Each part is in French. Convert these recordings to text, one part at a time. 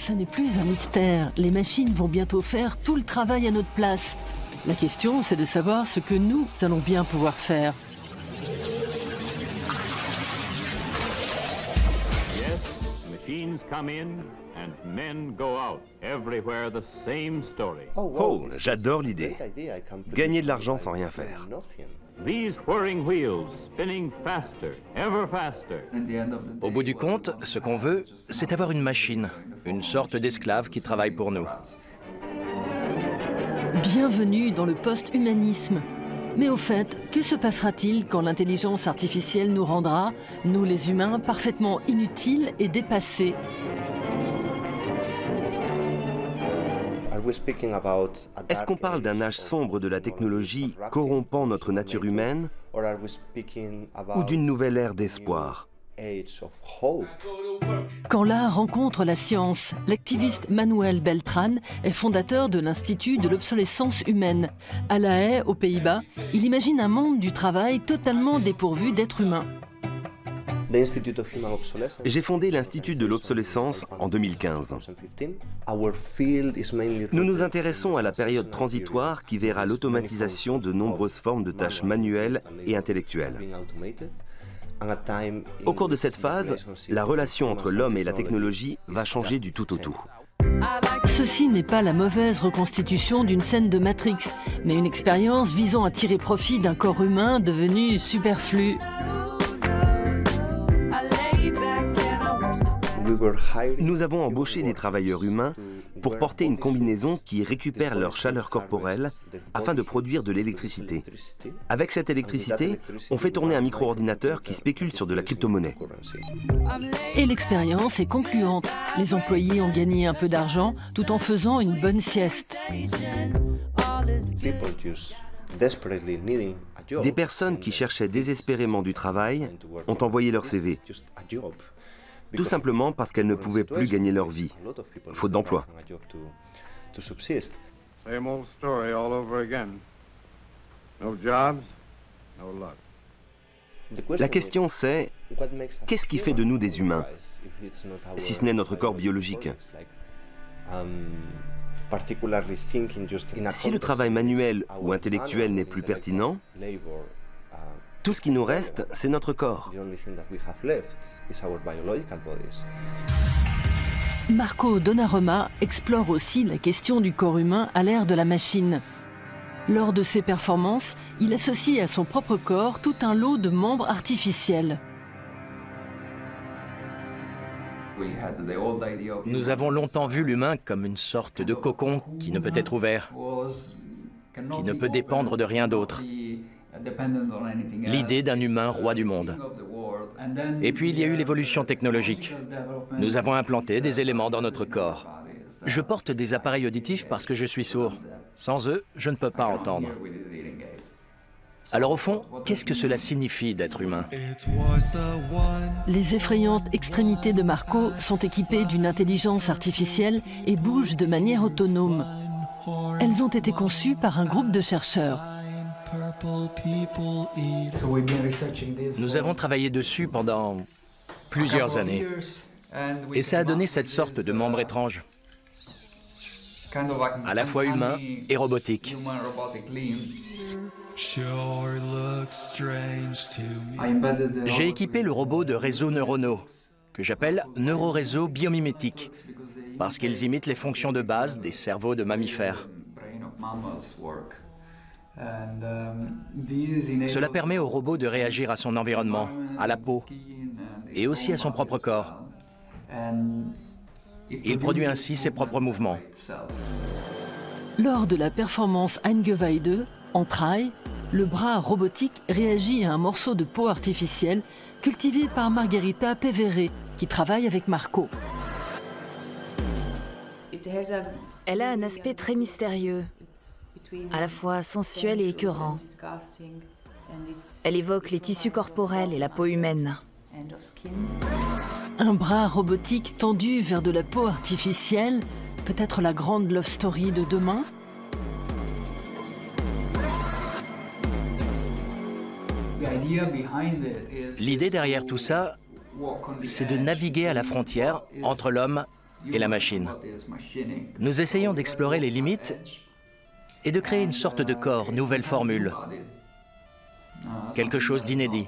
ça n'est plus un mystère. Les machines vont bientôt faire tout le travail à notre place. La question, c'est de savoir ce que nous allons bien pouvoir faire. Oh, j'adore l'idée. Gagner de l'argent sans rien faire. Au bout du compte, ce qu'on veut, c'est avoir une machine, une sorte d'esclave qui travaille pour nous. Bienvenue dans le post-humanisme. Mais au fait, que se passera-t-il quand l'intelligence artificielle nous rendra, nous les humains, parfaitement inutiles et dépassés ? Est-ce qu'on parle d'un âge sombre de la technologie corrompant notre nature humaine ou d'une nouvelle ère d'espoir ? Quand l'art rencontre la science, l'activiste Manuel Beltran est fondateur de l'Institut de l'obsolescence humaine. À La Haye, aux Pays-Bas, il imagine un monde du travail totalement dépourvu d'êtres humains. J'ai fondé l'Institut de l'obsolescence en 2015. Nous nous intéressons à la période transitoire qui verra l'automatisation de nombreuses formes de tâches manuelles et intellectuelles. Au cours de cette phase, la relation entre l'homme et la technologie va changer du tout au tout. Ceci n'est pas la mauvaise reconstitution d'une scène de Matrix, mais une expérience visant à tirer profit d'un corps humain devenu superflu. Nous avons embauché des travailleurs humains pour porter une combinaison qui récupère leur chaleur corporelle afin de produire de l'électricité. Avec cette électricité, on fait tourner un micro-ordinateur qui spécule sur de la crypto-monnaie. Et l'expérience est concluante. Les employés ont gagné un peu d'argent tout en faisant une bonne sieste. Des personnes qui cherchaient désespérément du travail ont envoyé leur CV. Tout simplement parce qu'elles ne pouvaient plus gagner leur vie, faute d'emploi. La question c'est, qu'est-ce qui fait de nous des humains, si ce n'est notre corps biologique ? Si le travail manuel ou intellectuel n'est plus pertinent, tout ce qui nous reste, c'est notre corps. Marco Donnarumma explore aussi la question du corps humain à l'ère de la machine. Lors de ses performances, il associe à son propre corps tout un lot de membres artificiels. Nous avons longtemps vu l'humain comme une sorte de cocon qui ne peut être ouvert, qui ne peut dépendre de rien d'autre. L'idée d'un humain roi du monde. Et puis il y a eu l'évolution technologique. Nous avons implanté des éléments dans notre corps. Je porte des appareils auditifs parce que je suis sourd. Sans eux, je ne peux pas entendre. Alors au fond, qu'est-ce que cela signifie d'être humain ? Les effrayantes extrémités de Marco sont équipées d'une intelligence artificielle et bougent de manière autonome. Elles ont été conçues par un groupe de chercheurs. Nous avons travaillé dessus pendant plusieurs années. Et ça a donné cette sorte de membre étrange, à la fois humain et robotique. J'ai équipé le robot de réseaux neuronaux, que j'appelle neuroréseaux biomimétiques, parce qu'ils imitent les fonctions de base des cerveaux de mammifères. Cela permet au robot de réagir à son environnement, à la peau, et aussi à son propre corps. Il produit ainsi ses propres mouvements. Lors de la performance Eingeweide, en trail, le bras robotique réagit à un morceau de peau artificielle cultivé par Margherita Pevere, qui travaille avec Marco. Elle a un aspect très mystérieux, à la fois sensuel et écœurant. Elle évoque les tissus corporels et la peau humaine. Un bras robotique tendu vers de la peau artificielle, peut-être la grande love story de demain ? L'idée derrière tout ça, c'est de naviguer à la frontière entre l'homme et la machine. Nous essayons d'explorer les limites et de créer une sorte de corps, nouvelle formule. Quelque chose d'inédit.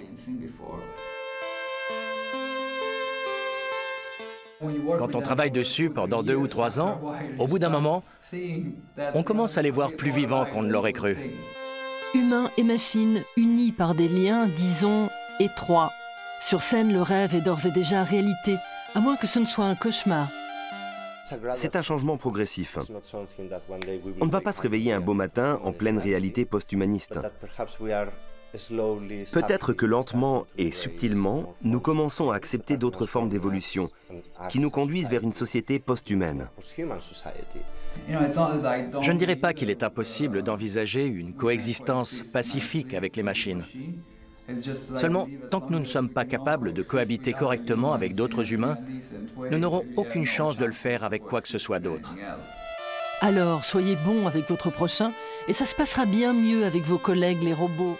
Quand on travaille dessus pendant 2 ou 3 ans, au bout d'un moment, on commence à les voir plus vivants qu'on ne l'aurait cru. Humains et machines unis par des liens, disons, étroits. Sur scène, le rêve est d'ores et déjà réalité, à moins que ce ne soit un cauchemar. C'est un changement progressif. On ne va pas se réveiller un beau matin en pleine réalité post-humaniste. Peut-être que lentement et subtilement, nous commençons à accepter d'autres formes d'évolution qui nous conduisent vers une société post-humaine. Je ne dirais pas qu'il est impossible d'envisager une coexistence pacifique avec les machines. Seulement, tant que nous ne sommes pas capables de cohabiter correctement avec d'autres humains, nous n'aurons aucune chance de le faire avec quoi que ce soit d'autre. Alors, soyez bons avec votre prochain et ça se passera bien mieux avec vos collègues les robots.